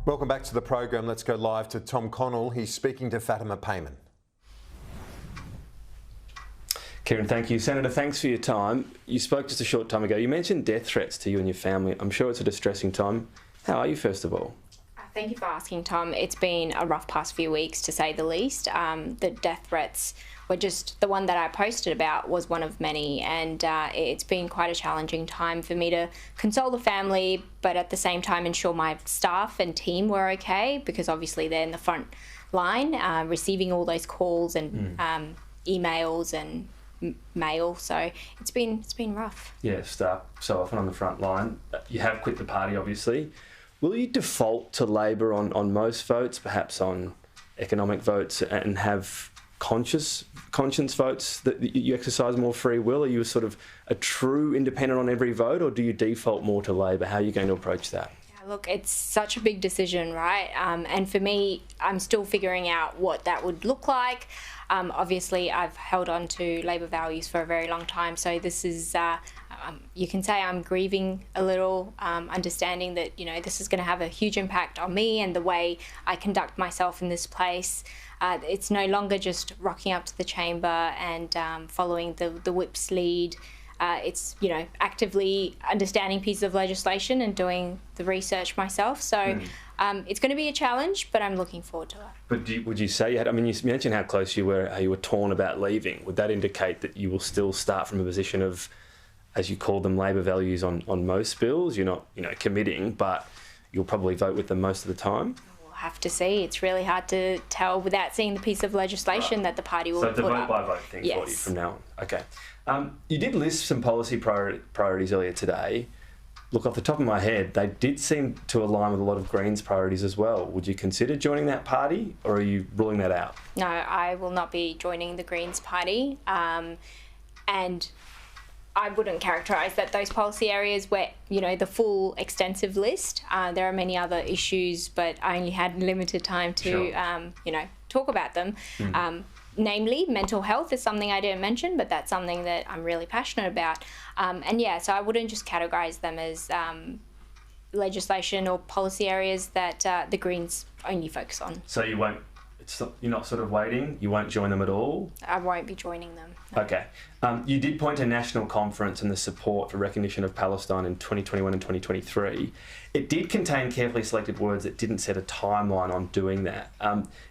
Welcome back to the program. Let's go live to Tom Connell. He's speaking to Fatima Payman. Kieran, thank you. Senator, thanks for your time. You spoke just a short time ago. You mentioned death threats to you and your family. I'm sure it's a distressing time. How are you, first of all? Thank you for asking, Tom. It's been a rough past few weeks, to say the least. The death threats were just the one that I posted about was one of many, and it's been quite a challenging time for me to console the family, but at the same time ensure my staff and team were okay, because obviously they're in the front line, receiving all those calls and emails and mail. So it's been rough. Yeah, stuck so often on the front line. You have quit the party, obviously. Will you default to Labor on most votes, perhaps on economic votes, and have conscience votes that you exercise more free will? Are you sort of a true independent on every vote, or do you default more to Labor? How are you going to approach that? Look, it's such a big decision, right? And for me, I'm still figuring out what that would look like. Obviously, I've held on to Labor values for a very long time, so this is, you can say I'm grieving a little, understanding that, you know, this is going to have a huge impact on me and the way I conduct myself in this place. It's no longer just rocking up to the chamber and following the whip's lead. It's, you know, actively understanding pieces of legislation and doing the research myself. So it's going to be a challenge, but I'm looking forward to it. But would you say you had, I mean, you mentioned how close you were, how you were torn about leaving. Would that indicate that you will still start from a position of, as you call them, Labor values on most bills? You're not, you know, committing, but you'll probably vote with them most of the time? We'll have to see. It's really hard to tell without seeing the piece of legislation that the party will put up. So it's a vote-by-vote thing for you from now on? Okay. You did list some policy priorities earlier today. Look, off the top of my head, they did seem to align with a lot of Greens' priorities as well. Would you consider joining that party, or are you ruling that out? No, I will not be joining the Greens party. And I wouldn't characterise that those policy areas were, you know, the full extensive list. There are many other issues, but I only had limited time to, you know, talk about them. Namely, mental health is something I didn't mention, but that's something that I'm really passionate about. And yeah, so I wouldn't just categorise them as legislation or policy areas that the Greens only focus on. So you won't, you're not sort of waiting? You won't join them at all? I won't be joining them. No. Okay. You did point to national conference and the support for recognition of Palestine in 2021 and 2023. It did contain carefully selected words that didn't set a timeline on doing that.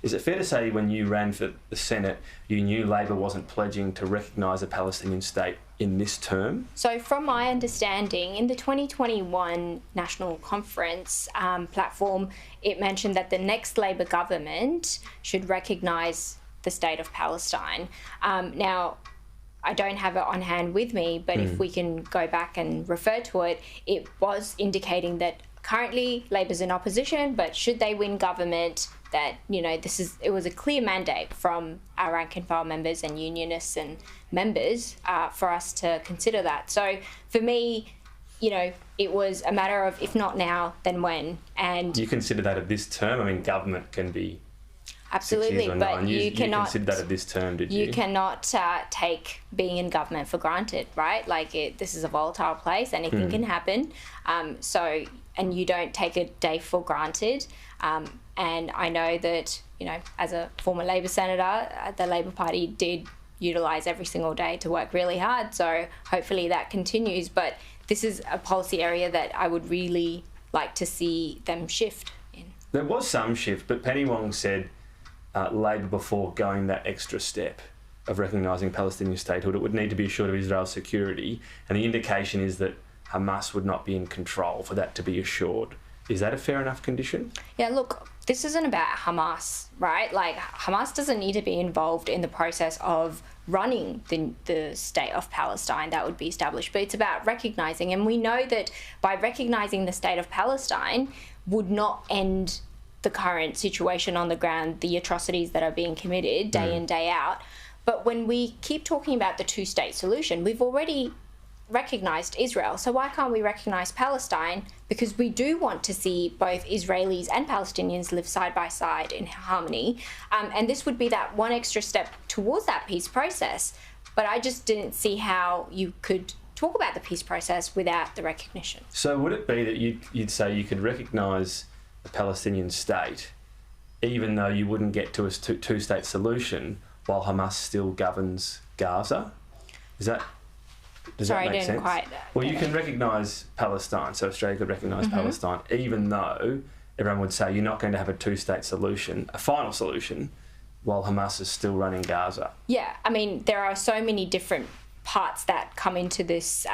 Is it fair to say when you ran for the Senate, you knew Labor wasn't pledging to recognise a Palestinian state in this term? So from my understanding, in the 2021 National Conference platform, it mentioned that the next Labor government should recognise the state of Palestine. Now, I don't have it on hand with me, but if we can go back and refer to it, it was indicating that currently Labor's in opposition, but should they win government, that, you know, it was a clear mandate from our rank and file members and unionists and members for us to consider that. So for me, you know, it was a matter of if not now, then when. And you consider that of this term? I mean, government can be absolutely, but you cannot consider that of this term, did you? You cannot take being in government for granted, right? Like, this is a volatile place, anything can happen. And you don't take a day for granted. And I know that, you know, as a former Labor senator, the Labor Party did utilise every single day to work really hard. So hopefully that continues. But this is a policy area that I would really like to see them shift in. There was some shift, but Penny Wong said Labor, before going that extra step of recognising Palestinian statehood, it would need to be assured of Israel's security, and the indication is that Hamas would not be in control for that to be assured. Is that a fair enough condition? Yeah, look, this isn't about Hamas, right? Like, Hamas doesn't need to be involved in the process of running the state of Palestine that would be established, but it's about recognising, and we know that by recognising the state of Palestine would not end the current situation on the ground, the atrocities that are being committed day in, day out. But when we keep talking about the two-state solution, we've already recognised Israel. So why can't we recognise Palestine? Because we do want to see both Israelis and Palestinians live side by side in harmony. And this would be that one extra step towards that peace process. But I just didn't see how you could talk about the peace process without the recognition. So would it be that you'd say you could recognise a Palestinian state, even though you wouldn't get to a two-state solution while Hamas still governs Gaza? Does that make sense? Well, you can recognise Palestine, so Australia could recognise Palestine, even though everyone would say you're not going to have a two-state solution, a final solution, while Hamas is still running Gaza. Yeah, I mean, there are so many different parts that come into this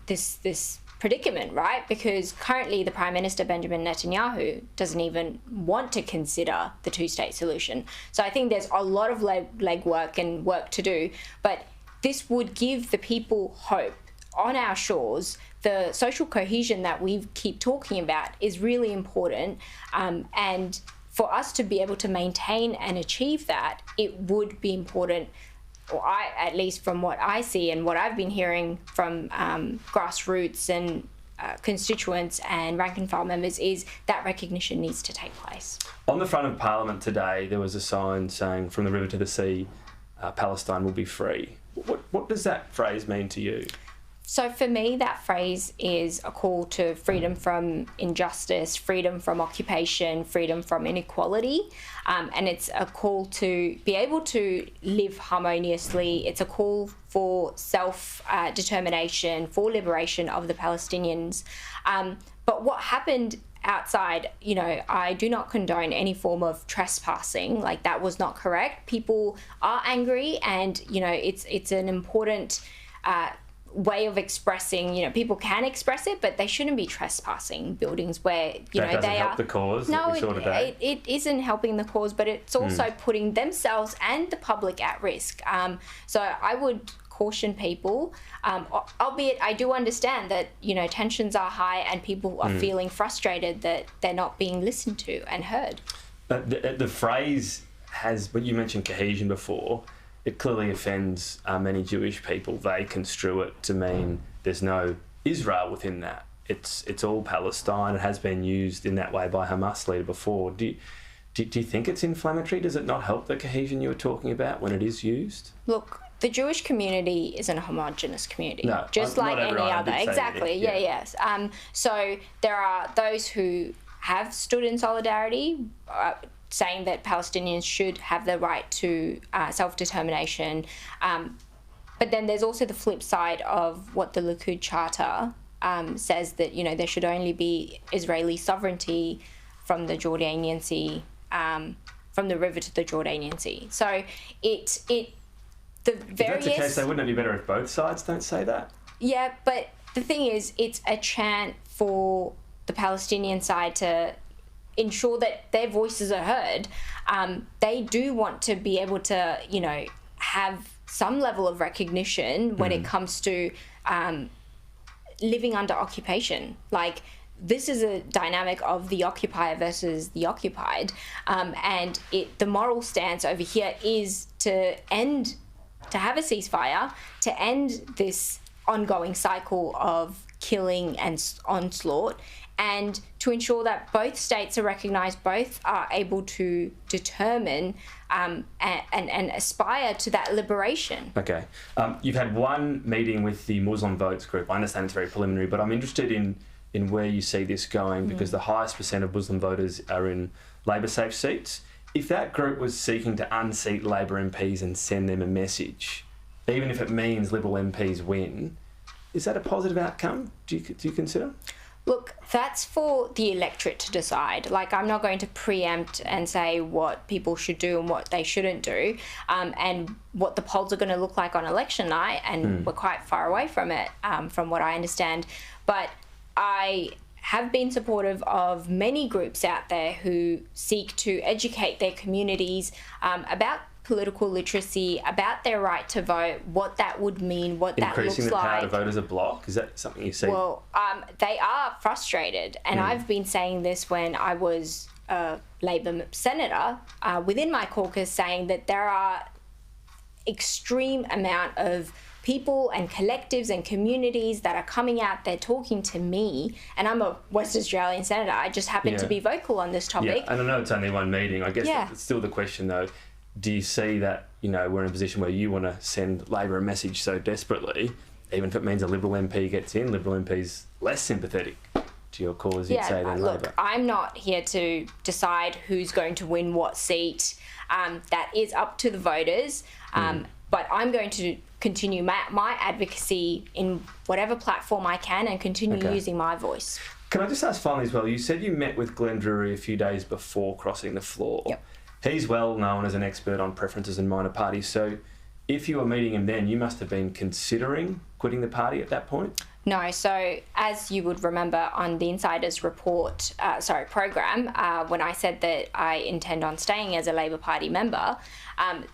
this predicament, right? Because currently the Prime Minister, Benjamin Netanyahu, doesn't even want to consider the two-state solution. So I think there's a lot of legwork and work to do, but this would give the people hope on our shores. The social cohesion that we keep talking about is really important, and for us to be able to maintain and achieve that, it would be important, or at least from what I see and what I've been hearing from grassroots and constituents and rank and file members, is that recognition needs to take place. On the front of Parliament today, there was a sign saying, "From the river to the sea, Palestine will be free." What does that phrase mean to you? So for me, that phrase is a call to freedom from injustice, freedom from occupation, freedom from inequality, and it's a call to be able to live harmoniously. It's a call for self-determination, for liberation of the Palestinians. But what happened outside, you know, I do not condone any form of trespassing. Like, that was not correct. People are angry, and, you know, it's an important way of expressing, you know, people can express it, but they shouldn't be trespassing buildings where, you know, they help the cause. No, it isn't helping the cause, but it's also putting themselves and the public at risk. So I would caution people, albeit I do understand that, you know, tensions are high and people are feeling frustrated that they're not being listened to and heard. But the phrase has, when you mentioned cohesion before, it clearly offends many Jewish people. They construe it to mean there's no Israel within that. It's all Palestine. It has been used in that way by Hamas leader before. Do you think it's inflammatory? Does it not help the cohesion you were talking about when it is used? Look, the Jewish community isn't a homogenous community, no, just like any other. Exactly. Yeah. Yes. So there are those who have stood in solidarity, saying that Palestinians should have the right to self-determination. But then there's also the flip side of what the Likud Charter says, that, you know, there should only be Israeli sovereignty from the Jordanian Sea, from the river to the Jordanian Sea. So if that's the case, then wouldn't it be better if both sides don't say that? Yeah, but the thing is, it's a chant for the Palestinian side to ensure that their voices are heard. They do want to be able to, you know, have some level of recognition when it comes to living under occupation. Like, this is a dynamic of the occupier versus the occupied, and the moral stance over here is to have a ceasefire, to end this ongoing cycle of killing and onslaught, and to ensure that both states are recognised, both are able to determine and aspire to that liberation. Okay. You've had one meeting with the Muslim Votes group. I understand it's very preliminary, but I'm interested in where you see this going, because the highest % of Muslim voters are in Labor-safe seats. If that group was seeking to unseat Labor MPs and send them a message, even if it means Liberal MPs win, is that a positive outcome, do you consider? Look, that's for the electorate to decide. Like, I'm not going to preempt and say what people should do and what they shouldn't do, and what the polls are going to look like on election night, and we're quite far away from it, from what I understand. But I have been supportive of many groups out there who seek to educate their communities about political literacy, about their right to vote, what that would mean, what that looks like. Increasing the power to vote as a bloc, is that something you see? Well, they are frustrated, and I've been saying this when I was a Labor senator within my caucus, saying that there are extreme amount of people and collectives and communities that are coming out there talking to me, and I'm a West Australian senator. I just happen to be vocal on this topic. Yeah, and I know it's only one meeting. I guess it's still the question, though. Do you see that, you know, we're in a position where you want to send Labor a message so desperately, even if it means a Liberal MP gets in, Liberal MP's less sympathetic your cause, you'd say, than look, Labor? I'm not here to decide who's going to win what seat. That is up to the voters. But I'm going to continue my advocacy in whatever platform I can and continue using my voice. Can I just ask finally as well, you said you met with Glenn Drury a few days before crossing the floor. Yep. He's well known as an expert on preferences in minor parties, so if you were meeting him then, you must have been considering quitting the party at that point? No, so as you would remember on the Insiders Report, program, when I said that I intend on staying as a Labor Party member,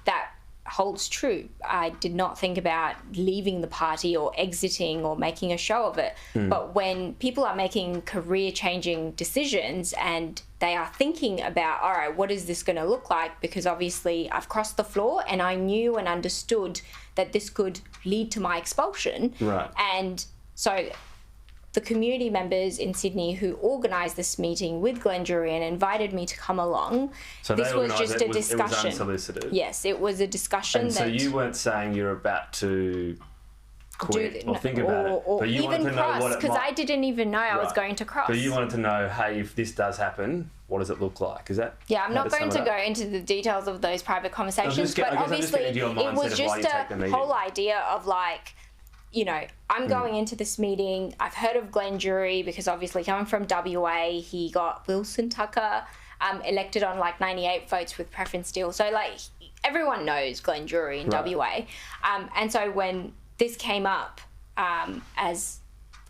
that holds true. I did not think about leaving the party or exiting or making a show of it. But when people are making career-changing decisions and they are thinking about, all right, what is this going to look like? Because obviously I've crossed the floor and I knew and understood that this could lead to my expulsion. Right. And so the community members in Sydney who organised this meeting with Glenn Drury and invited me to come along, so this was just a discussion. It was unsolicited? Yes, it was a discussion. And so you weren't saying you're about to quit or think about it, or but you even wanted to know cross, what it because might... I didn't even know I was going to cross. But you wanted to know, hey, if this does happen, what does it look like? Is that... Yeah, I'm not going to go into the details of those private conversations, but obviously it was just a whole idea of like, you know, I'm going into this meeting, I've heard of Glenn Drury because obviously coming from WA, he got Wilson Tucker elected on like 98 votes with preference deal. So like everyone knows Glenn Drury in WA. And so when this came up as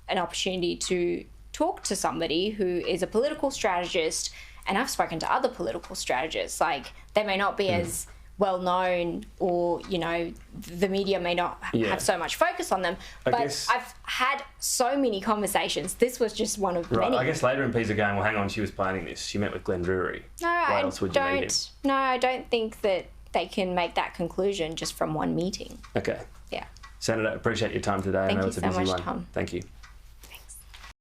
an opportunity to talk to somebody who is a political strategist, and I've spoken to other political strategists, like they may not be as well known, or you know, the media may not have so much focus on them, but I've had so many conversations. This was just one of many. I guess later MPs are going, well, hang on, she was planning this, she met with Glenn Drury. Why else would you meet him? No, I don't think that they can make that conclusion just from one meeting. Okay. Yeah. Senator, appreciate your time today. Thank I know you it's a so busy much, one. Tom. Thank you.